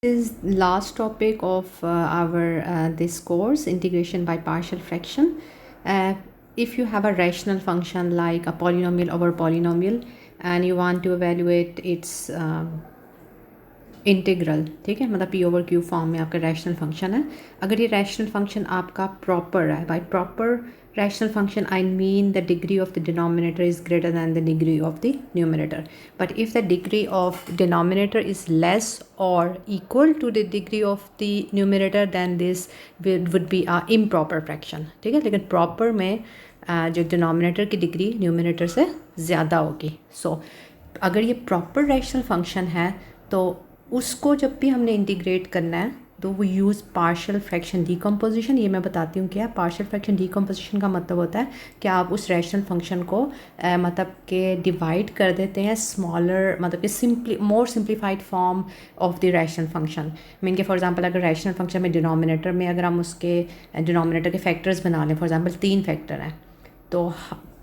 Is last topic of our this course, integration by partial fraction. If you have a rational function like a polynomial over polynomial and you want to evaluate its integral, ठीक है, मतलब P over Q form में आपका rational function है. अगर ये rational function आपका proper है, by proper rational function I mean the degree of the denominator is greater than the degree of the numerator. But if the degree of denominator is less or equal to the degree of the numerator, then this would be a improper fraction. ठीक है, लेकिन proper में जो denominator की degree numerator से ज़्यादा होगी. So अगर ये proper rational function है तो उसको जब भी हमने इंटीग्रेट करना है तो वो यूज़ पार्शियल फ्रैक्शन डीकम्पोजिशन. ये मैं बताती हूँ क्या है पार्शियल फ्रैक्शन डीकम्पोजिशन का मतलब होता है कि आप उस रैशनल फंक्शन को मतलब कि डिवाइड कर देते हैं स्मॉलर, मतलब कि more simplified form of the rational function. Mean के फॉर एग्जांपल अगर रैशनल फंक्शन में डिनोमिनेटर में अगर हम उसके डिनोमिनेटर के फैक्टर्स बना लें, फॉर एग्जांपल 3 फैक्टर हैं तो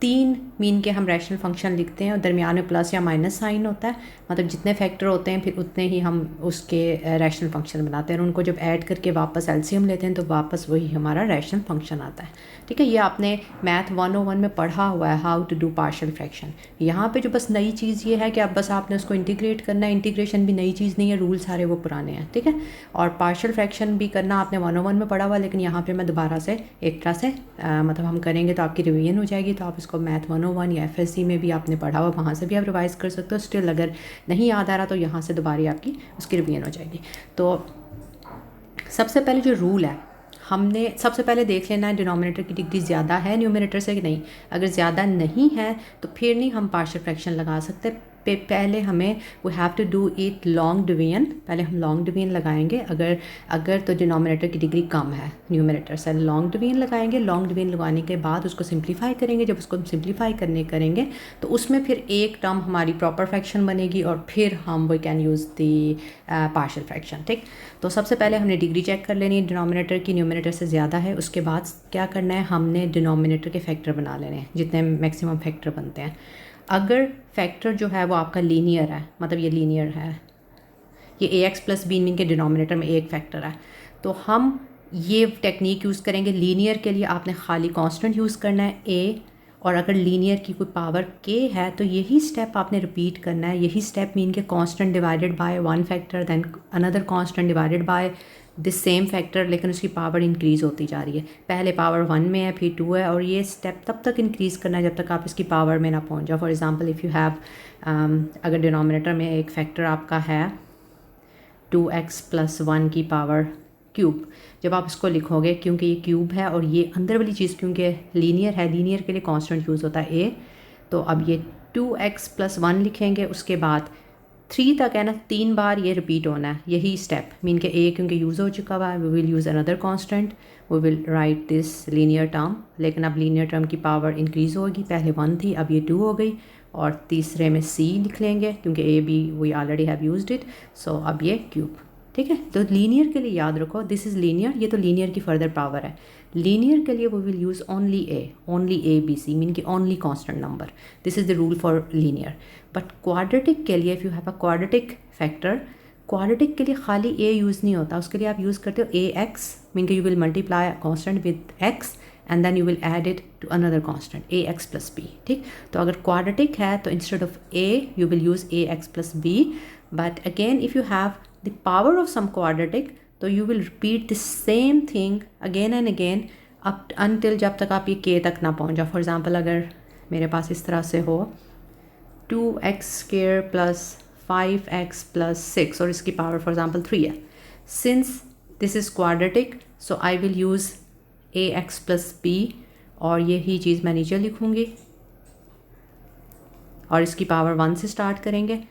3 मीन के हम रैशनल फंक्शन लिखते हैं और दरमियान में प्लस या माइनस साइन होता है, मतलब जितने फैक्टर होते हैं फिर उतने ही हम उसके रैशनल फंक्शन बनाते हैं और उनको जब ऐड करके वापस एलसीएम लेते हैं तो वापस वही हमारा रैशनल फंक्शन आता है. ठीक है, ये आपने मैथ 101 में पढ़ा हुआ है, how to do partial fraction. यहाँ पे जो बस नई चीज़ ये है कि अब बस आपने उसको इंटीग्रेट करना है. इंटीग्रेशन भी नई चीज़ नहीं है, रूल सारे वो पुराने हैं. ठीक है, और पार्शियल फ्रैक्शन भी करना आपने 101 में पढ़ा हुआ, लेकिन यहाँ पर मैं दोबारा से एक तरह से मतलब हम करेंगे तो आपकी रिवीजन हो जाएगी. तो आप इसको मैथ 101 या एफएससी में भी आपने पढ़ा हुआ, वहाँ से भी आप रिवाइज़ कर सकते हो. स्टिल अगर नहीं याद आ रहा तो यहाँ से दोबारा आपकी उसकी रिवीजन हो जाएगी. तो सबसे पहले जो रूल है, हमने सबसे पहले देख लेना है डिनोमिनेटर की डिग्री ज़्यादा है न्यूमरेटर से कि नहीं. अगर ज़्यादा नहीं है तो फिर नहीं हम पार्शियल फ्रैक्शन लगा सकते. पहले हमें we have to do it long division. पहले हम लॉन्ग डिवीजन लगाएंगे. अगर तो डिनोमिनेटर की डिग्री कम है न्यूमरेटर से, लॉन्ग डिवीजन लगाएंगे. लॉन्ग डिवीजन लगाने के बाद उसको सिंप्लीफाई करेंगे. जब उसको हम सिंप्लीफाई करेंगे तो उसमें फिर एक टर्म हमारी प्रॉपर फ्रैक्शन बनेगी और फिर हम we can use the partial fraction. ठीक, तो सबसे पहले हमने डिग्री चेक कर लेनी है डिनोमिनेटर की, न्यूमरेटर से ज़्यादा है. उसके बाद क्या करना है, हमने डिनोमिनेटर के फैक्टर बना लेने हैं जितने मैक्सिमम फैक्टर बनते हैं. अगर फैक्टर जो है वो आपका लीनियर है, मतलब ये लीनियर है, ये ए एक्स प्लस बी मीन के डिनोमिनेटर में एक फैक्टर है, तो हम ये टेक्निक यूज़ करेंगे. लीनियर के लिए आपने खाली कांस्टेंट यूज़ करना है ए, और अगर लीनियर की कोई पावर के है तो यही स्टेप आपने रिपीट करना है. यही स्टेप मीन के constant divided by one factor, then another constant divided by this same factor, लेकिन उसकी पावर इंक्रीज़ होती जा रही है. पहले पावर 1 में है, फिर 2 है, और ये स्टेप तब तक इंक्रीज़ करना है जब तक आप इसकी पावर में ना पहुंच जाओ. For example if you have अगर डिनोमिनेटर में एक फैक्टर आपका है 2x प्लस 1 की पावर क्यूब, जब आप इसको लिखोगे, क्योंकि ये क्यूब है और ये अंदर वाली चीज़ क्योंकि लीनियर है, लीनियर के लिए कांस्टेंट यूज़ होता है ए, तो अब ये 2x प्लस 1 लिखेंगे. उसके बाद 3 तक है ना, 3 बार ये रिपीट होना है यही स्टेप. मीन के ए क्योंकि यूज़ हो चुका हुआ है, we will use another constant, we will write this linear term. लेकिन अब लीनियर टर्म की पावर इंक्रीज़ होगी. पहले 1 थी, अब ये 2 हो गई, और तीसरे में सी लिख लेंगे क्योंकि A B we already have used it. So अब ये क्यूब. ठीक है, तो लीनियर के लिए याद रखो दिस इज़ लीनियर. ये तो लीनियर की फर्दर पावर है. लीनियर के लिए we will use only A B C mean की only constant number. This is the rule for linear. But quadratic के लिए if you have a quadratic factor, quadratic के लिए खाली ए यूज़ नहीं होता. उसके लिए आप यूज़ करते हो ए एक्स मीन के you will multiply constant with X and then you will add it to another constant A x plus B. ठीक, तो अगर क्वाड्रेटिक है तो instead of A you will use A x plus B. But again if you have the power of some quadratic तो you will repeat the same thing again and again up until जब तक आप ये के तक ना पहुंच जाओ. फॉर एग्जांपल अगर मेरे पास इस तरह से हो 2x² प्लस 5x प्लस 6 और इसकी पावर फॉर एग्जांपल 3 है. Since this is quadratic so I will use A x plus b, और यही चीज़ मैं नीचे लिखूँगी और इसकी पावर 1 से स्टार्ट करेंगे.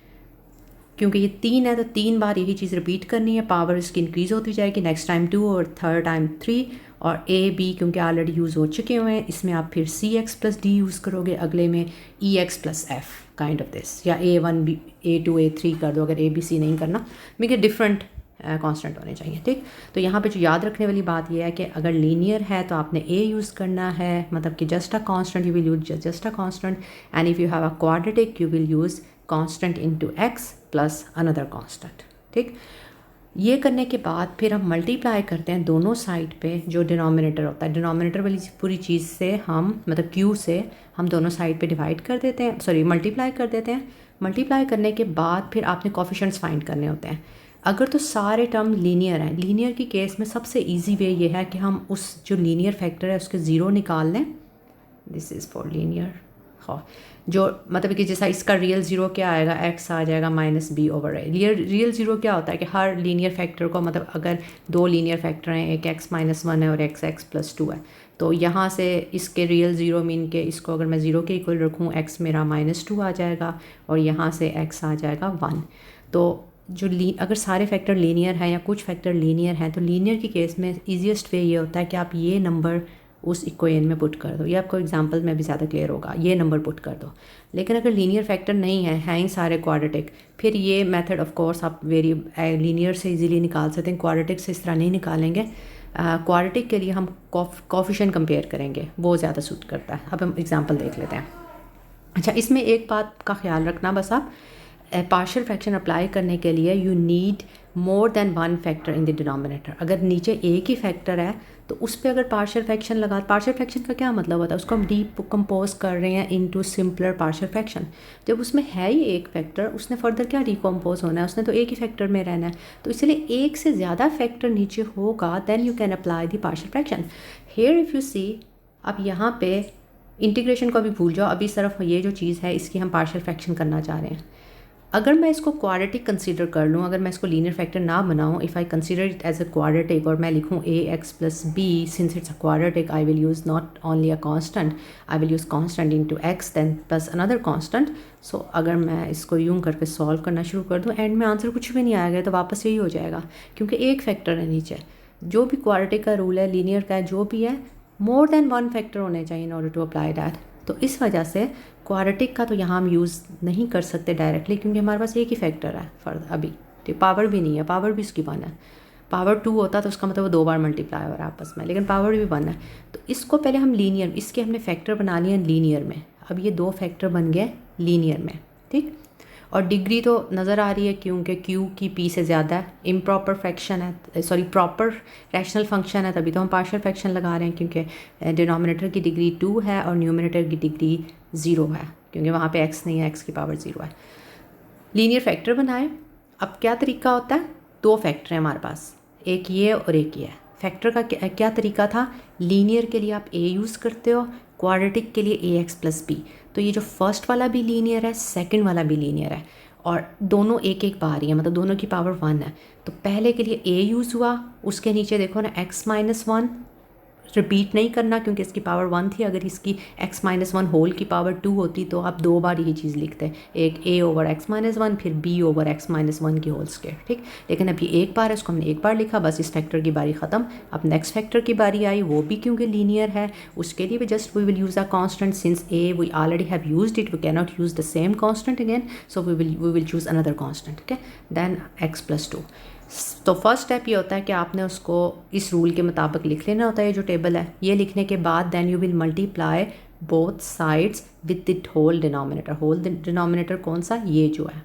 क्योंकि ये 3 है तो 3 बार यही चीज़ रिपीट करनी है. पावर इसकी इंक्रीज़ होती जाएगी. नेक्स्ट टाइम 2 और थर्ड टाइम 3, और ए बी क्योंकि ऑलरेडी यूज़ हो चुके हुए हैं, इसमें आप फिर C X plus D use करोगे. अगले में E X plus F kind of this, या A1 A2 A3 कर दो अगर ए बी सी नहीं करना, मेरे डिफरेंट कांस्टेंट होने चाहिए. ठीक, तो यहाँ पे जो याद रखने वाली बात यह है कि अगर लीनियर है तो आपने ए यूज़ करना है, मतलब कि just a constant, you will use just a constant. And if you have a quadratic you will use constant into x plus another constant. ठीक, ये करने के बाद फिर हम मल्टीप्लाई करते हैं दोनों साइड पे जो डिनोमिनेटर होता है, डिनोमिनेटर वाली पूरी चीज़ से हम मतलब q से हम दोनों साइड पे डिवाइड कर देते हैं, सॉरी मल्टीप्लाई कर देते हैं। मल्टीप्लाई करने के बाद फिर आपने कोफिशिएंट्स फाइंड करने होते हैं। अगर तो सारे टर्म लीनियर हैं, लीनियर की केस में सबसे ईजी वे ये है कि हम उस जो लीनियर फैक्टर है उसके ज़ीरो निकाल लें। This is for linear. हाँ, जो मतलब कि जैसा इसका रियल ज़ीरो क्या आएगा, x आ जाएगा माइनस बी ओवर ए। रियल ज़ीरो क्या होता है कि हर लीनियर फैक्टर को, मतलब अगर दो लीनियर फैक्टर हैं, एक x माइनस वन है और x प्लस टू है, तो यहाँ से इसके रियल ज़ीरो मीन के इसको अगर मैं ज़ीरो के इक्वल रखूँ, x मेरा माइनस टू आ जाएगा और यहाँ से x आ जाएगा वन। तो जो अगर सारे फैक्टर लीनियर हैं या कुछ फैक्टर लीनियर हैं, तो लीनियर की केस में ईजीएस्ट वे ये होता है कि आप ये नंबर उस इक्वेशन में पुट कर दो। ये आपको एग्जांपल में भी ज़्यादा क्लियर होगा, ये नंबर पुट कर दो। लेकिन अगर लीनियर फैक्टर नहीं है, हैं ही सारे क्वाड्रेटिक, फिर ये मेथड ऑफ कोर्स आप लीनियर से इजीली निकाल सकते हैं, क्वाड्रेटिक से इस तरह नहीं निकालेंगे। क्वाड्रेटिक के लिए हम कोफिशिएंट कंपेयर करेंगे, वो ज़्यादा सूट करता है। अब हम एग्जाम्पल देख लेते हैं। अच्छा, इसमें एक बात का ख्याल रखना बस, आप पार्शियल फ्रैक्शन अप्लाई करने के लिए you need more than one factor in the denominator. अगर नीचे एक ही फैक्टर है तो उस पर अगर पार्शियल फ्रैक्शन लगा, पार्शियल फ्रैक्शन का क्या मतलब होता है, उसको हम डीकम्पोज कर रहे हैं इनटू सिंपलर पार्शियल फ्रैक्शन। जब उसमें है ही एक फैक्टर, उसने फर्दर क्या डीकम्पोज होना है, उसने तो एक ही फैक्टर में रहना है। तो इसलिए एक से ज़्यादा फैक्टर नीचे होगा, then you can apply the partial fraction. Here if you see, अब यहाँ पे इंटीग्रेशन को अभी भूल जाओ, अभी सिर्फ ये जो चीज़ है इसकी हम पार्शियल फ्रैक्शन करना चाह रहे हैं। अगर मैं इसको क्वाड्रेटिक कंसीडर कर लूँ, अगर मैं इसको लीनियर फैक्टर ना बनाऊँ, if I consider it as a quadratic और मैं लिखूँ A x plus B, since it's a quadratic I will use not only a constant, I will use constant into X then plus another constant. So अगर मैं इसको यूँ करके solve करना शुरू कर दूँ, एंड में आंसर कुछ भी नहीं आएगा तो वापस यही हो जाएगा, क्योंकि एक फैक्टर है नीचे। जो भी क्वाड्रेटिक का रूल है, लीनियर का है, जो भी है, मोर देन वन फैक्टर होने चाहिए in order to apply that. तो इस वजह से क्वाड्रेटिक का तो यहाँ हम यूज़ नहीं कर सकते डायरेक्टली, क्योंकि हमारे पास एक ही फैक्टर है फर्द अभी, तो पावर भी नहीं है, पावर भी उसकी वन है। पावर टू होता तो उसका मतलब वो दो बार मल्टीप्लाई हो रहा है आपस में, लेकिन पावर भी वन है। तो इसको पहले हम लीनियर, इसके हमने फैक्टर बना लिए लीनियर में। अब ये दो फैक्टर बन गए लीनियर में, ठीक। और डिग्री तो नज़र आ रही है क्योंकि q की p से ज़्यादा है, इम्प्रॉपर फ्रैक्शन है, सॉरी प्रॉपर रैशनल फंक्शन है, तभी तो हम पार्शियल फ्रैक्शन लगा रहे हैं, क्योंकि डिनोमिनेटर की डिग्री 2 है और न्यूमरेटर की डिग्री 0 है, क्योंकि वहाँ पे x नहीं है, x की पावर 0 है। लीनियर फैक्टर बनाए। अब क्या तरीका होता है, दो फैक्टर हैं हमारे पास, एक ये और एक ये। फैक्टर का क्या तरीका था, लीनियर के लिए आप a यूज़ करते हो, क्वाड्रेटिक के लिए ax प्लस b। तो ये जो फर्स्ट वाला भी लीनियर है, सेकंड वाला भी लीनियर है, और दोनों एक एक बार ही है, मतलब दोनों की पावर 1 है। तो पहले के लिए a यूज़ हुआ, उसके नीचे देखो ना x माइनस वन, रिपीट नहीं करना क्योंकि इसकी पावर 1 थी। अगर इसकी x माइनस वन होल की पावर 2 होती तो आप दो बार ये चीज़ लिखते, एक a over x minus one, फिर b over x minus one की होल स्क्वायर, ठीक। लेकिन अब ये एक बार है, उसको हमने एक बार लिखा, बस इस फैक्टर की बारी ख़त्म। अब नेक्स्ट फैक्टर की बारी आई, वो भी क्योंकि लीनियर है, उसके लिए भी just we will use a constant, since a we already have used it, we can not use the same constant again, so we will choose another constant, ठीक है। Then x plus two. तो first step ये होता है कि आपने उसको इस रूल के मुताबिक लिख लेना होता है, ये जो टेबल है। ये लिखने के बाद then you will multiply both sides with the whole denominator. Whole denominator कौन सा, ये जो है,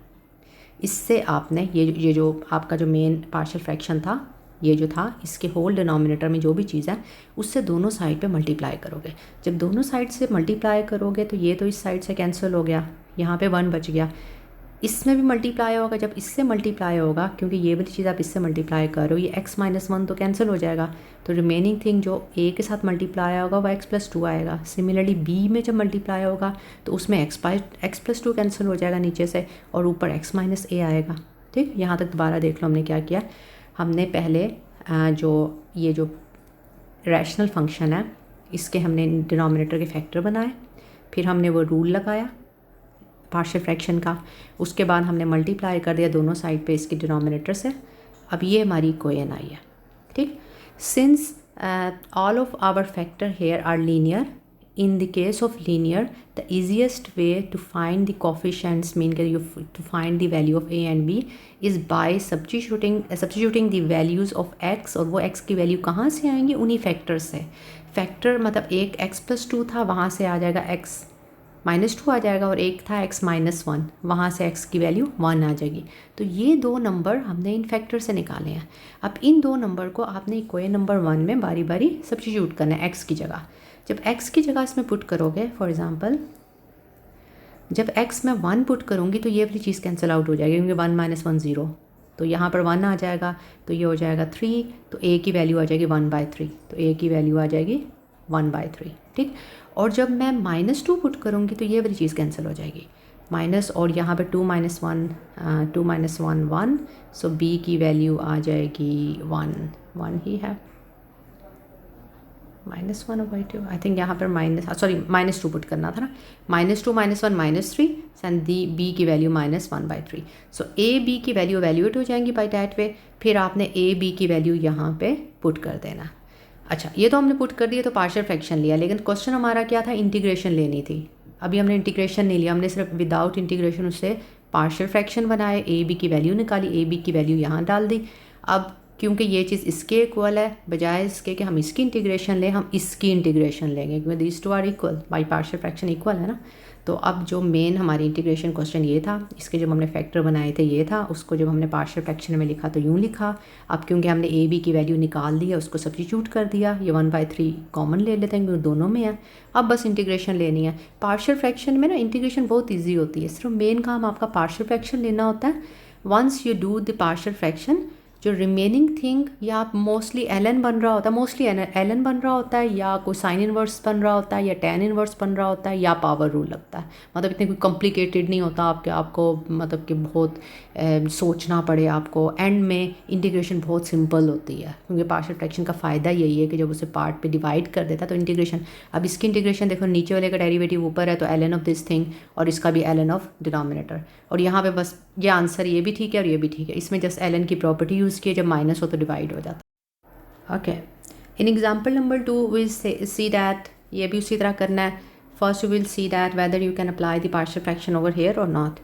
इससे आपने ये जो आपका जो मेन पार्शियल फ्रैक्शन था, ये जो था, इसके होल डिनोमिनेटर में जो भी चीज़ है उससे दोनों साइड पे मल्टीप्लाई करोगे। जब दोनों साइड से मल्टीप्लाई करोगे तो ये तो इस साइड से कैंसिल हो गया, यहाँ पे 1 बच गया, इसमें भी मल्टीप्लाई होगा। जब इससे मल्टीप्लाई होगा, क्योंकि ये वाली चीज़ आप इससे मल्टीप्लाई कर रहे हो, ये x माइनस वन तो कैंसिल हो जाएगा, तो रिमेनिंग थिंग जो a के साथ मल्टीप्लाई होगा वो x प्लस टू आएगा। सिमिलरली b में जब मल्टीप्लाई होगा तो उसमें x प्लस टू कैंसिल हो जाएगा नीचे से, और ऊपर x माइनस a आएगा, ठीक। यहाँ तक दोबारा देख लो हमने क्या किया। हमने पहले ये जो रैशनल फंक्शन है, इसके हमने डिनोमिनेटर के फैक्टर बनाए, फिर हमने वो रूल लगाया पार्शियल फ्रैक्शन का, उसके बाद हमने मल्टीप्लाई कर दिया दोनों साइड पे इसके डिनोमिनेटर से। अब ये हमारी इक्वेशन आई है, ठीक। Since all of our factor here are linear, in the case of linear the easiest way to find the coefficients, mean to find the value of a and b, is by substituting the values of x, और वो x की value कहाँ से आएंगी, उन्हीं factor से। Factor मतलब एक x प्लस टू था, वहाँ से आ जाएगा x -2 आ जाएगा, और एक था x -1, वहाँ से x की वैल्यू 1 आ जाएगी। तो ये दो नंबर हमने इन फैक्टर से निकाले हैं। अब इन दो नंबर को आपने इक्वेशन नंबर 1 में बारी बारी सब्स्टिट्यूट करना है x की जगह। जब x की जगह इसमें पुट करोगे, फॉर एग्ज़ाम्पल जब x में 1 पुट करूँगी तो ये वाली चीज़ कैंसिल आउट हो जाएगी, क्योंकि 1 - 1 0, तो यहाँ पर 1 आ जाएगा, तो ये हो जाएगा 3, तो a की वैल्यू आ जाएगी 1/3, तो a की वैल्यू आ जाएगी 1/3, ठीक। और जब मैं -2 पुट करूँगी तो ये वाली चीज़ कैंसिल हो जाएगी, माइनस, और यहाँ पर 2 - 1 1, सो b की वैल्यू आ जाएगी 1 ही है, -1/2, आई थिंक यहाँ पर -2 पुट करना था ना, -2 - 1 -3, एंड दी b की वैल्यू -1/3। सो a b की वैल्यू वैल्यूएट हो जाएंगी बाई डैट वे। फिर आपने a b की वैल्यू यहाँ पे पुट कर देना। अच्छा, ये तो हमने पुट कर दिया, तो पार्शियल फ्रैक्शन लिया, लेकिन क्वेश्चन हमारा क्या था, इंटीग्रेशन लेनी थी। अभी हमने इंटीग्रेशन नहीं लिया, हमने सिर्फ विदाउट इंटीग्रेशन उससे पार्शियल फ्रैक्शन बनाए, ए बी की वैल्यू निकाली, ए बी की वैल्यू यहाँ डाल दी। अब क्योंकि ये चीज़ इसके इक्वल है, बजाय इसके कि हम इसकी इंटीग्रेशन लें, हम इसकी इंटीग्रेशन लेंगे, क्योंकि these two are equal, by partial fraction equal है ना। तो अब जो मेन हमारी इंटीग्रेशन क्वेश्चन ये था, इसके जब हमने फैक्टर बनाए थे ये था, उसको जब हमने पार्शियल फ्रैक्शन में लिखा तो यूँ लिखा। अब क्योंकि हमने ए बी की वैल्यू निकाल दी है, उसको सब्स्टिट्यूट कर दिया, ये 1/3 कॉमन ले लेते हैं क्योंकि दोनों में है। अब बस इंटीग्रेशन लेनी है। पार्शियल फ्रैक्शन में ना इंटीग्रेशन बहुत ईजी होती है, सिर्फ मेन काम आपका पार्शियल फ्रैक्शन लेना होता है। Once you do the partial fraction, जो रिमेनिंग थिंग या आप मोस्टली एलन बन रहा होता है, एलन बन रहा होता है, या कोई साइन इनवर्स बन रहा होता है, या tan इनवर्स बन रहा होता है, या पावर रूल लगता है। मतलब इतने कोई कॉम्प्लिकेटेड नहीं होता आपको मतलब कि बहुत सोचना पड़े आपको। एंड में इंटीग्रेशन बहुत सिंपल होती है, क्योंकि पार्शियल फ्रैक्शन का फ़ायदा यही है कि जब उसे पार्ट पे डिवाइड कर देता है तो इंटीग्रेशन। अब इसकी इंटीग्रेशन देखो, नीचे वाले का डेरिवेटिव ऊपर है तो ln ऑफ दिस थिंग, और इसका भी ln ऑफ डिनोमिनेटर। और यहाँ पे बस ये आंसर ये भी ठीक है और ये भी ठीक है, इसमें जस्ट ln की प्रॉपर्टी यूज़ की, जब माइनस हो तो डिवाइड हो जाता है। Okay, in example number 2 we see that, ये भी उसी तरह करना है। First, you will see that whether you can apply the partial fraction over here or not.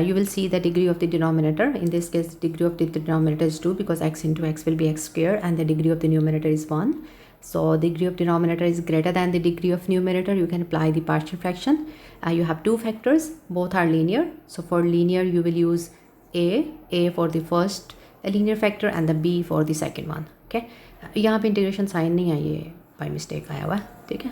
You will see the degree of the denominator. In this case, degree of the denominator is 2 because x into x will be x squared, and the degree of the numerator is 1. So, degree of denominator is greater than the degree of numerator. You can apply the partial fraction. You have two factors. Both are linear. So, for linear, you will use a for the first linear factor and the b for the second one. Okay. यहाँ पे integration sign नहीं है, ये by mistake आया हुआ है, ठीक है।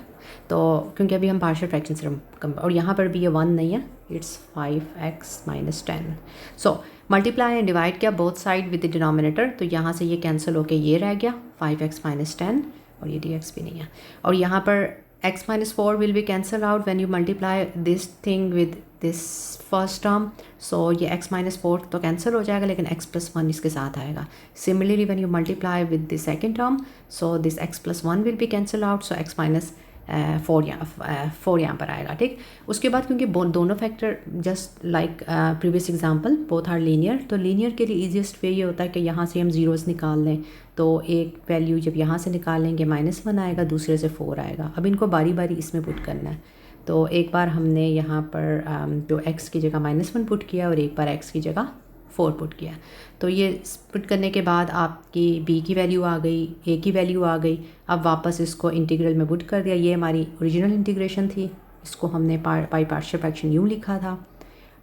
तो क्योंकि अभी हम पार्शियल फ्रैक्शन से कम, और यहाँ पर भी ये 1 नहीं है, it's 5x - 10। So multiply and divide किया both side with the denominator, तो यहाँ से ये कैंसिल होके ये रह गया 5x - 10, और ये dx भी नहीं है। और यहाँ पर x - 4 will be cancel out when you multiply this thing with this first term. So ये x - 4 तो कैंसिल हो जाएगा, लेकिन x + 1 इसके साथ आएगा। Similarly when you multiply with the second term, so this x + 1 will be cancel out, so x - 4 यहाँ पर आएगा, ठीक। उसके बाद क्योंकि दोनों factor just like previous example both are linear, तो लीनियर के लिए ईजीएस्ट वे ये होता है कि यहाँ से हम जीरोस निकाल लें, तो एक वैल्यू जब यहाँ से निकालेंगे -1 आएगा, दूसरे से 4 आएगा। अब इनको बारी बारी इसमें पुट करना है। तो एक बार हमने यहाँ पर जो x की जगह -1 पुट किया, और एक बार x की जगह 4 पुट किया। तो ये पुट करने के बाद आपकी b की वैल्यू आ गई, a की वैल्यू आ गई। अब वापस इसको इंटीग्रल में पुट कर दिया। ये हमारी ओरिजिनल इंटीग्रेशन थी, इसको हमने बाई पार्शियल फ्रैक्शन यूँ लिखा था।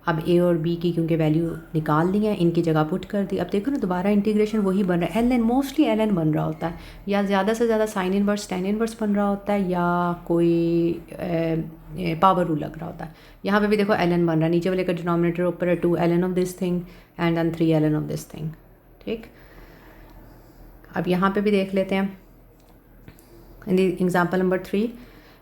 अब a और b की क्योंकि वैल्यू निकाल ली है, इनकी जगह पुट कर दी। अब देखो ना, दोबारा इंटीग्रेशन वही बन रहा है, ln, मोस्टली ln बन रहा होता है, या ज़्यादा से ज़्यादा साइन इनवर्स tan इनवर्स बन रहा होता है, या कोई पावर रूल लग रहा होता है। यहाँ पे भी देखो ln बन रहा है, नीचे वाले का डिनोमिनेटर ऊपर है 2 ln of this thing and then 3 ln of this thing, ठीक। अब यहाँ पे भी देख लेते हैं इन एग्जाम्पल नंबर 3।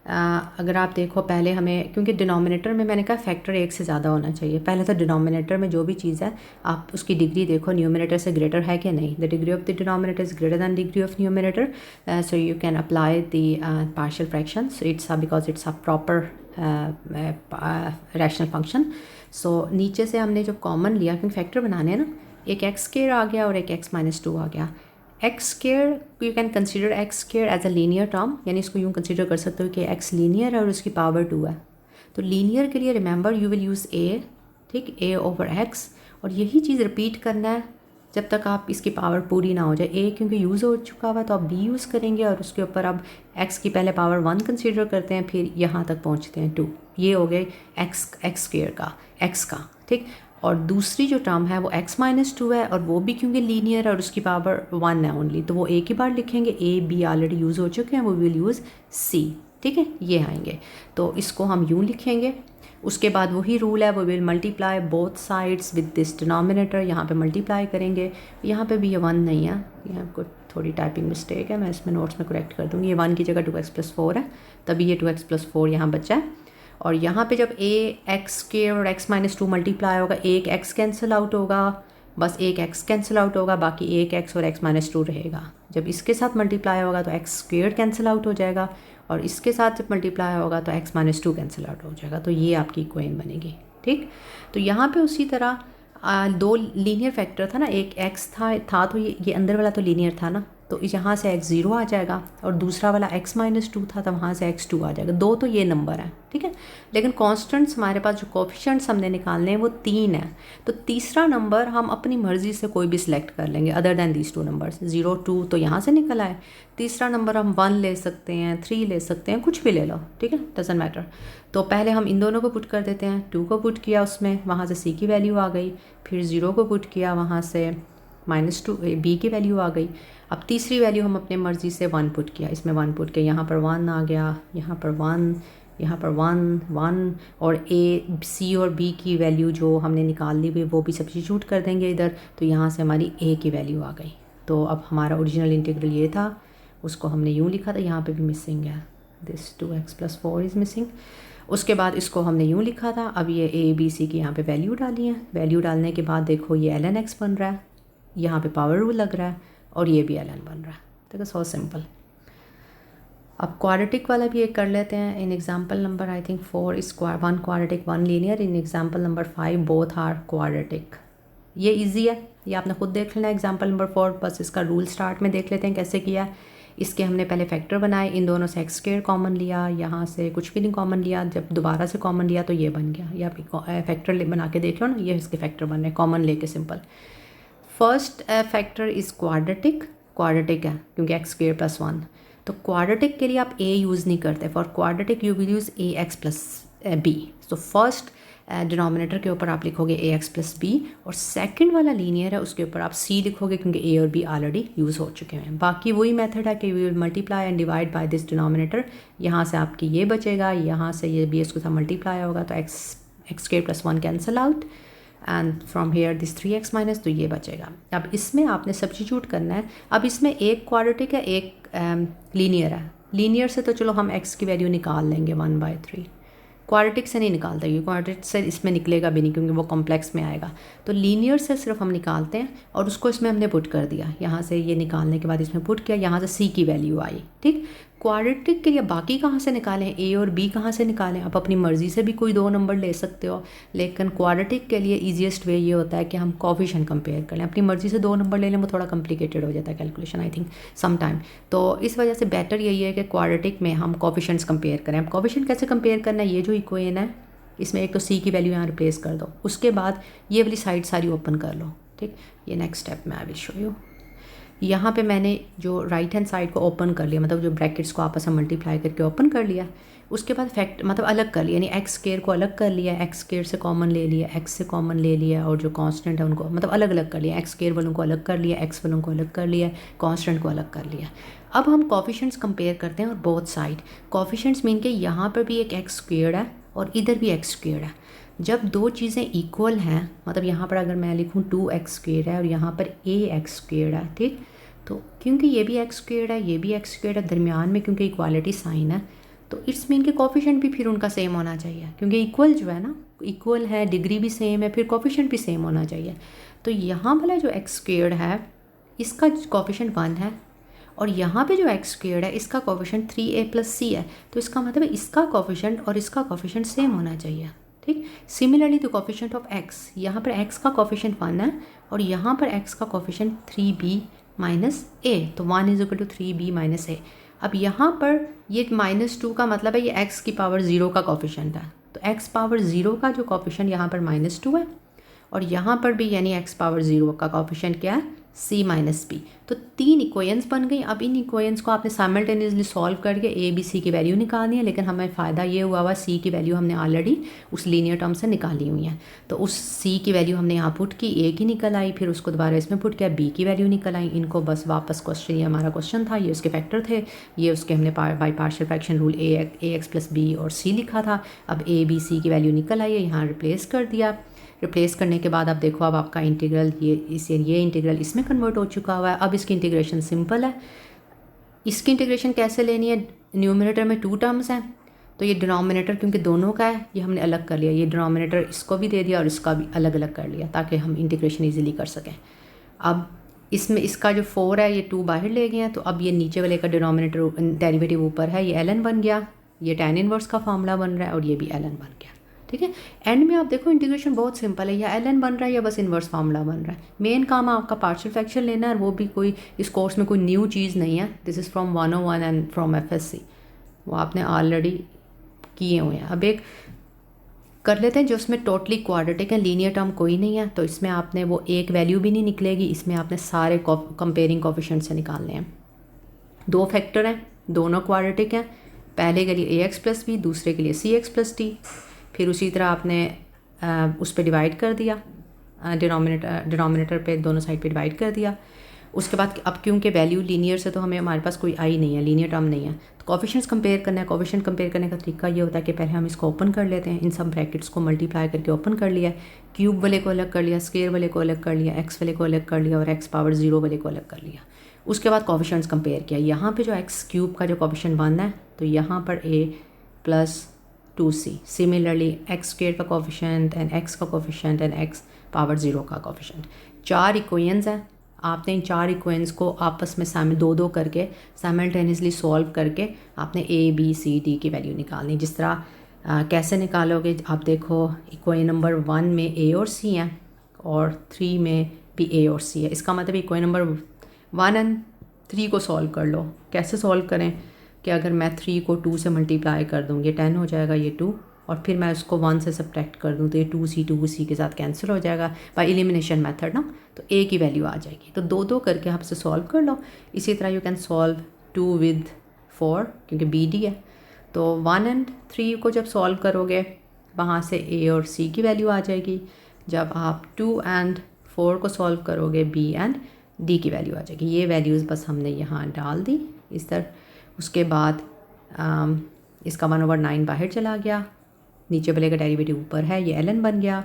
अगर आप देखो, पहले हमें, क्योंकि डिनोमिनेटर में मैंने कहा फैक्टर 1 से ज़्यादा होना चाहिए, पहले तो डिनोमिनेटर में जो भी चीज़ है आप उसकी डिग्री देखो न्यूमरेटर से ग्रेटर है कि नहीं। The degree of the denominator is greater than degree of numerator, so you can apply the partial fraction, so it's because it's a proper rational function. So नीचे से हमने जो कॉमन लिया, क्योंकि फैक्टर बनाने हैं ना, एक x² आ गया और एक x - 2 आ गया। x² you can consider x² as a linear term, यानी इसको यूँ कंसिडर कर सकते हो कि x लीनियर है और उसकी पावर 2 है। तो लीनियर के लिए remember you will use a, ठीक, a ओवर x, और यही चीज़ रिपीट करना है जब तक आप इसकी पावर पूरी ना हो जाए। a क्योंकि यूज़ हो चुका हुआ तो आप b यूज़ करेंगे, और उसके ऊपर अब x की पहले पावर 1 कंसिडर करते हैं, फिर यहाँ तक पहुँचते हैं 2, ये हो गए एक्स स्क्वायर का एक्स का, ठीक। और दूसरी जो टर्म है वो x-2 है, और वो भी क्योंकि लीनियर है और उसकी पावर 1 है ओनली, तो वो एक ही बार लिखेंगे। ए बी ऑलरेडी यूज़ हो चुके हैं, वो विल यूज़ सी, ठीक है, ये आएंगे। तो इसको हम यूँ लिखेंगे। उसके बाद वही रूल है, वो will multiply both sides with this denominator, यहाँ पे मल्टीप्लाई करेंगे। यहाँ पे भी ये 1 नहीं है, यहाँ को थोड़ी टाइपिंग मिस्टेक है, मैं इसमें नोट्स में करेक्ट कर दूँगी। ये 1 की जगह 2x+4 है, तभी ये 2x+4 यहाँ बचा है। और यहाँ पे जब ax² और x-2 मल्टीप्लाई होगा, एक x कैंसिल आउट होगा, बस एक x कैंसिल आउट होगा, बाकी एक x और x-2 रहेगा। जब इसके साथ मल्टीप्लाई होगा तो x² कैंसिल आउट हो जाएगा, और इसके साथ जब मल्टीप्लाई होगा तो x-2 कैंसिल आउट हो जाएगा। तो ये आपकी इक्वेशन बनेगी, ठीक। तो यहाँ पे उसी तरह दो लीनियर फैक्टर था ना, एक x था तो ये अंदर वाला तो लीनियर था ना, तो यहाँ से x0 आ जाएगा, और दूसरा वाला x-2 था तो वहाँ से x2 आ जाएगा। दो तो ये नंबर है, ठीक है। लेकिन कॉन्स्टेंट्स हमारे पास जो कोफिशिएंट्स हमने निकालने हैं वो 3 है, तो तीसरा नंबर हम अपनी मर्ज़ी से कोई भी सिलेक्ट कर लेंगे अदर दैन दीज 2 नंबर्स। 0 2 तो यहाँ से निकल आए, तीसरा नंबर हम 1 ले सकते हैं, 3 ले सकते हैं, कुछ भी ले लो, ठीक है, डजंट मैटर। तो पहले हम इन दोनों को पुट कर देते हैं। 2 को पुट किया उसमें, वहाँ से c की वैल्यू आ गई, फिर 0 को पुट किया, वहाँ से -2 b की वैल्यू आ गई। अब तीसरी वैल्यू हम अपने मर्ज़ी से 1 पुट किया, इसमें 1 पुट किया, यहाँ पर 1 आ गया, यहाँ पर 1, यहाँ पर 1, और a c और b की वैल्यू जो हमने निकाल ली हुई वो भी सब्स्टिट्यूट कर देंगे इधर, तो यहाँ से हमारी a की वैल्यू आ गई। तो अब हमारा ओरिजिनल इंटीग्रल ये था, उसको हमने यूँ लिखा था, यहाँ पे भी मिसिंग है, दिस 2x+4 इज़ मिसिंग। उसके बाद इसको हमने यूँ लिखा था, अब ये a b c की यहाँ पे वैल्यू डाली है। वैल्यू डालने के बाद देखो ये ln x बन रहा है, यहाँ पे पावर रूल लग रहा है, और ये भी ln बन रहा है। देखो सो सिंपल। अब क्वाड्रेटिक वाला भी एक कर लेते हैं। In example number I think 4 is 1 quadratic 1 linear, in example number 5 both are quadratic. ये इजी है, ये आपने खुद देख लेना एग्जांपल नंबर 4, बस इसका रूल स्टार्ट में देख लेते हैं कैसे किया। इसके हमने पहले फैक्टर बनाए, इन दोनों से x² कॉमन लिया, यहाँ से कुछ भी नहीं कॉमन लिया, जब दोबारा से कॉमन लिया तो ये बन गया। ये आप फैक्टर बना के देख लो ना, ये इसके फैक्टर बन रहे हैं कॉमन लेके, simple. First factor is quadratic है क्योंकि x² + 1, तो क्वाड्रेटिक के लिए आप a यूज़ नहीं करते। For quadratic you will use ax + b। तो फर्स्ट डिनोमिनेटर के ऊपर आप लिखोगे ax + b, और सेकंड वाला लीनियर है उसके ऊपर आप c लिखोगे क्योंकि a और b ऑलरेडी यूज़ हो चुके हैं। बाकी वही मेथड है कि we will multiply and divide by this denominator. यहाँ से आपकी ये बचेगा, यहाँ से ये b इसके साथ मल्टीप्लाई होगा, तो x² + 1 cancel out, and from here this 3x-, तो ये बचेगा। अब इसमें आपने सब्स्टिट्यूट करना है। अब इसमें एक क्वाड्रेटिक है, एक लीनियर है। लीनियर से तो चलो हम x की वैल्यू निकाल लेंगे 1/3, क्वाड्रेटिक से नहीं निकालते क्योंकि क्वाड्रेटिक से इसमें निकलेगा भी नहीं क्योंकि वो कॉम्प्लेक्स में आएगा। तो लीनियर से सिर्फ हम निकालते हैं, और उसको इसमें हमने पुट कर दिया। यहाँ से ये निकालने के बाद इसमें पुट किया, यहाँ से c की वैल्यू आई, ठीक। क्वाड्रेटिक के लिए बाकी कहाँ से निकालें, a और b कहाँ से निकालें? आप अपनी मर्ज़ी से भी कोई 2 नंबर ले सकते हो, लेकिन क्वाड्रेटिक के लिए ईजीएस्ट वे ये होता है कि हम कोफिशिएंट कंपेयर कर लें। अपनी मर्ज़ी से 2 नंबर ले लें, वो थोड़ा कॉम्प्लिकेटेड हो जाता है calculation I think some time. तो इस वजह से बेटर यही है कि क्वाड्रेटिक में हम कोफिशिएंट्स कंपेयर करें। अब कोफिशिएंट कैसे कंपेयर करना है, ये जो इक्वेशन है इसमें एक तो c की वैल्यू यहाँ रिप्लेस कर दो, उसके बाद ये वाली साइड सारी ओपन कर लो, ठीक। ये नेक्स्ट स्टेप में आई विल शो यू। यहाँ पे मैंने जो राइट हैंड साइड को ओपन कर लिया, मतलब जो ब्रैकेट्स को आपस में मल्टीप्लाई करके ओपन कर लिया, उसके बाद फैक्ट मतलब अलग कर लिया, यानी x² को अलग कर लिया, x² से कॉमन ले लिया, x से कॉमन ले लिया, और जो कांस्टेंट है उनको मतलब अलग अलग कर लिया, x² वालों को अलग कर लिया, x वालों को अलग कर लिया, कांस्टेंट को अलग कर लिया। अब हम कोफिशिएंट्स कंपेयर करते हैं और बोथ साइड। कोफिशिएंट्स मीन के यहाँ पर भी एक x² है और इधर भी x² है। जब दो चीज़ें इक्वल हैं, मतलब यहाँ पर अगर मैं लिखूँ 2x² है और यहाँ पर ax² है, ठीक, तो क्योंकि ये भी x² है, ये भी x² है, दरमियान में क्योंकि इक्वालिटी साइन है, तो इट्स मीन के कोफिशिएंट भी फिर उनका सेम होना चाहिए, क्योंकि इक्वल जो है ना, इक्वल है, डिग्री भी सेम है, फिर कोफिशिएंट भी सेम होना चाहिए। तो यहाँ वाला जो x² है इसका कोफिशिएंट 1 है, और यहाँ पे जो x² है इसका कोफिशिएंट 3a + c है, तो इसका मतलब इसका कोफिशिएंट और इसका कोफिशिएंट सेम होना चाहिए, ठीक। Similarly the coefficient of x, यहाँ पर x का कोफिशिएंट 1 है और यहाँ पर x का कोफिशिएंट 3b - a, तो 1 = 3b - a। अब यहाँ पर ये -2 का मतलब है ये x की पावर 0 का कोफिशिएंट है, तो x पावर 0 का जो कोफिशिएंट यहाँ पर -2 है, और यहाँ पर भी यानी x पावर 0 का कोफिशिएंट क्या है सी माइनस बी। तो 3 इक्वेशंस बन गई। अब इन इक्वेशंस को आपने साइमल्टेनियसली सॉल्व करके ए बी सी की वैल्यू निकालनी है, लेकिन हमें फ़ायदा ये हुआ सी की वैल्यू हमने ऑलरेडी उस लीनियर टर्म से निकाली हुई है। तो उस सी की वैल्यू हमने यहाँ पुट की, ए की निकल आई, फिर उसको दोबारा इसमें पुट किया, बी की वैल्यू निकल आई। इनको बस वापस क्वेश्चन, ये हमारा क्वेश्चन था, ये उसके फैक्टर थे, ये उसके हमने by partial fraction rule a x plus b और सी लिखा था। अब ए बी सी की वैल्यू निकल आई है, यहाँ रिप्लेस कर दिया। रिप्लेस करने के बाद अब देखो, अब आपका इंटीग्रल ये इंटीग्रल इसमें कन्वर्ट हो चुका हुआ है। अब इसकी इंटीग्रेशन सिंपल है। इसकी इंटीग्रेशन कैसे लेनी है, न्यूमरेटर में 2 टर्म्स हैं, तो ये डिनोमिनेटर क्योंकि दोनों का है, ये हमने अलग कर लिया। ये डिनोमिनेटर इसको भी दे दिया और इसका भी अलग अलग कर लिया ताकि हम इंटीग्रेशन ईजिली कर सकें। अब इसमें इसका जो 4 है ये 2 बाहर ले गए हैं, तो अब ये नीचे वाले का डिनोमिनेटर डेरिवेटिव ऊपर है, ये ln बन गया, ये tan इनवर्स का फार्मूला बन रहा है और ये भी ln बन गया। ठीक है, एंड में आप देखो इंटीग्रेशन बहुत सिंपल है, या ln बन रहा है या बस इन्वर्स फार्मूला बन रहा है। मेन काम आपका पार्शियल फ्रैक्शन लेना है, और वो भी कोई इस कोर्स में कोई न्यू चीज़ नहीं है। This is from 101 and from FSC, वो आपने ऑलरेडी किए हुए हैं। अब एक कर लेते हैं जो उसमें टोटली क्वाड्रेटिक है, लीनियर टर्म कोई नहीं है, तो इसमें आपने वो एक वैल्यू भी नहीं निकलेगी, इसमें आपने सारे कंपेयरिंग कोफिशिएंट से निकालने हैं। 2 फैक्टर हैं, दोनों क्वाड्रेटिक हैं, पहले के लिए ax प्लस बी, दूसरे के लिए cx प्लस टी। फिर उसी तरह आपने उस पर डिवाइड कर दिया, डिनोमिनेटर पे दोनों साइड पे डिवाइड कर दिया। उसके बाद अब क्योंकि वैल्यू लीनियर से तो हमें हमारे पास कोई आई नहीं है, लीनियर टर्म नहीं है, तो कोफिशिएंट्स कंपेयर करना है। कोफिशिएंट कंपेयर करने का तरीका ये होता है कि पहले हम इसको ओपन कर लेते हैं, इन सब ब्रैकेट्स को मल्टीप्लाई करके ओपन कर लिया, क्यूब वाले को अलग कर लिया, स्क्वायर वाले को अलग कर लिया, एक्स वाले को अलग कर लिया और एक्स पावर 0 वाले को अलग कर लिया। उसके बाद कोफिशिएंट्स कंपेयर किया। यहाँ पे जो एक्स क्यूब का जो कोफिशिएंट बनना है, तो यहाँ पर a plus 2c, similarly x square का कोफिशिएंट एंड एक्स का कोफिशिएंट एंड एक्स पावर 0 का कोफिशिएंट। 4 इक्वेशंस हैं, आपने इन 4 इक्वेशंस को आपस में दो करके साइमल्टेनियसली सॉल्व करके आपने a b c d की वैल्यू निकालनी। जिस तरह कैसे निकालोगे, आप देखो इक्वेशन नंबर 1 में a और c हैं और 3 में भी a और c है। इसका मतलब इक्वेशन नंबर 1 एंड 3 को सॉल्व कर लो। कैसे सॉल्व करें कि अगर मैं 3 को 2 से मल्टीप्लाई कर दूँ, ये 10 हो जाएगा, ये 2, और फिर मैं उसको 1 से सब्ट्रैक्ट कर दूँ तो ये 2c के साथ कैंसिल हो जाएगा बाय एलिमिनेशन मेथड ना, तो a की वैल्यू आ जाएगी। तो 2 करके आप इसे सॉल्व कर लो। इसी तरह यू कैन सॉल्व 2 विद 4 क्योंकि bd है, तो 1 एंड 3 को जब सॉल्व करोगे वहाँ से a और c की वैल्यू आ जाएगी। जब आप 2 एंड 4 को सॉल्व करोगे b एंड d की वैल्यू आ जाएगी। ये वैल्यूज़ बस हमने यहाँ डाल दी इस तरह। उसके बाद इसका 1/9 बाहर चला गया, नीचे वाले का डेरिवेटिव ऊपर है, ये ln बन गया,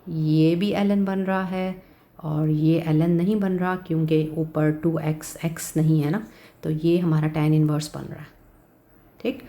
ये भी ln बन रहा है और ये ln नहीं बन रहा क्योंकि ऊपर 2x नहीं है ना, तो ये हमारा tan इनवर्स बन रहा है। ठीक,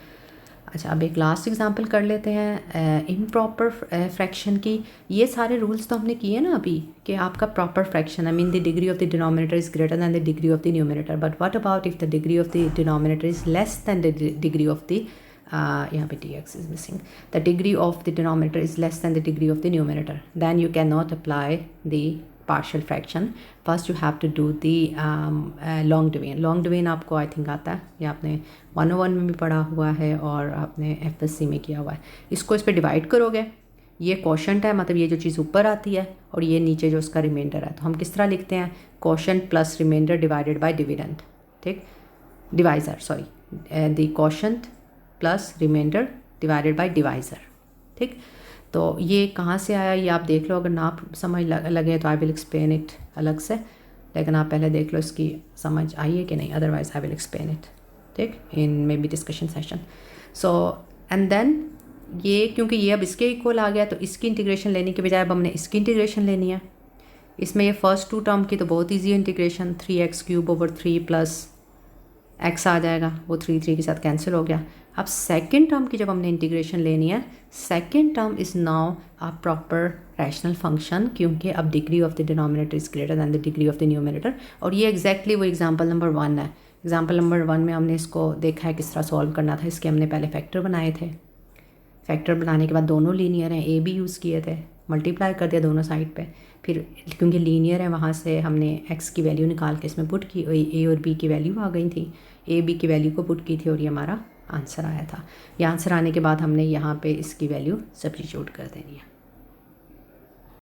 अच्छा अब एक लास्ट एग्जांपल कर लेते हैं इम्प्रॉपर फ्रैक्शन की। ये सारे रूल्स तो हमने किए ना अभी कि आपका proper fraction, I mean the degree of the denominator is greater then the degree of the numerator, but what about if the degree of the denominator is less than the degree of the यहाँ पे dx is missing, the degree of the denominator is less than the degree of the numerator, then you cannot apply the partial fraction. First you have to do the long division. long division आपको I think आता है, ये आपने 101 में भी पढ़ा हुआ है और आपने FSC में किया हुआ है। इसको इस पर डिवाइड करोगे, ये क्वोशंट है, मतलब ये जो चीज़ ऊपर आती है और ये नीचे जो उसका रिमाइंडर है, तो हम किस तरह लिखते हैं, quotient plus remainder divided by dividend. ठीक, divisor sorry, the quotient plus remainder divided by divisor. ठीक, तो ये कहाँ से आया ये आप देख लो, अगर ना आप समझ लगे तो आई विल एक्सप्लेन इट अलग से, लेकिन आप पहले देख लो इसकी समझ आई है कि नहीं, otherwise I will explain it ठीक in maybe discussion session. So and then ये क्योंकि ये अब इसके इक्वल आ गया तो इसकी इंटीग्रेशन लेने के बजाय अब हमने इसकी इंटीग्रेशन लेनी है। इसमें ये फर्स्ट 2 टर्म की तो बहुत ईजी है इंटीग्रेशन, 3x³ + 3 + x आ जाएगा, वो 3 के साथ कैंसिल हो गया। अब सेकंड टर्म की जब हमने इंटीग्रेशन लेनी है, second term is now a proper rational function क्योंकि अब degree of the denominator is greater then the degree of the numerator, और ये एग्जैक्टली वो एग्जांपल नंबर 1 है। एग्जांपल नंबर 1 में हमने इसको देखा है किस तरह सॉल्व करना था। इसके हमने पहले फैक्टर बनाए थे, फैक्टर बनाने के बाद दोनों लीनियर हैं, ए बी यूज़ किए थे, मल्टीप्लाई कर दिया दोनों साइड पे, फिर क्योंकि लीनियर है वहाँ से हमने एक्स की वैल्यू निकाल के इसमें पुट की, ए और बी की वैल्यू आ गई थी, ए बी की वैल्यू को पुट की थी और ये हमारा आंसर आया था। ये आंसर आने के बाद हमने यहाँ पे इसकी वैल्यू सब्स्टिट्यूट कर देनी है।